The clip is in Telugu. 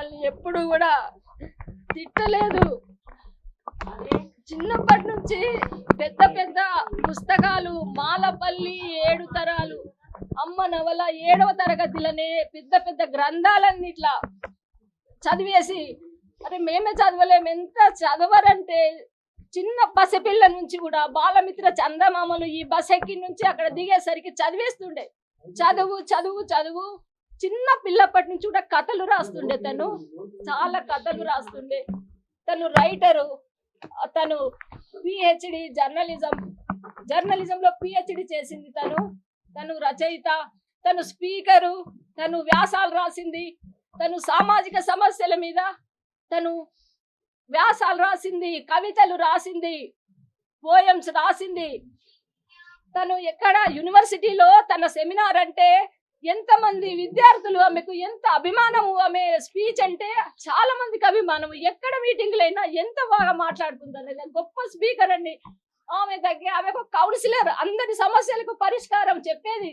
మమ్మల్ని ఎప్పుడు కూడా తిట్టలేదు. చిన్నప్పటి నుంచి పెద్ద పెద్ద పుస్తకాలు, మాలపల్లి 7 తరాలు, అమ్మ నవల 7వ తరగతిలోనే పెద్ద పెద్ద గ్రంథాలన్నీ ఇట్లా చదివేసి, అరే మేమే చదవలేము, ఎంత చదవరంటే చిన్న పసిపిల్ల నుంచి కూడా బాలమిత్ర చందమామలు ఈ బస్ ఎక్కి నుంచి అక్కడ దిగేసరికి చదివేస్తుండే. చదువు చదువు చదువు. చిన్న పిల్లప్పటి నుంచి కూడా కథలు రాస్తుండే. తను చాలా కథలు రాస్తుండే. తను రైటరు. తను పిహెచ్డి జర్నలిజంలో పిహెచ్డి చేసింది. తను రచయిత, తను స్పీకరు, తను వ్యాసాలు రాసింది. తను సామాజిక సమస్యల మీద తను వ్యాసాలు రాసింది, కవితలు రాసింది, పోయమ్స్ రాసింది. తను ఎక్కడ యూనివర్సిటీలో తన సెమినార్ అంటే ఎంతమంది విద్యార్థులు ఆమెకు ఎంత అభిమానము. ఆమె స్పీచ్ అంటే చాలా మందికి అభిమానము. ఎక్కడ మీటింగ్లైనా ఎంత బాగా మాట్లాడుతుంది అనేది గొప్ప స్పీకర్ అండి. ఆమెకు కౌన్సిలర్, అందరి సమస్యలకు పరిష్కారం చెప్పేది.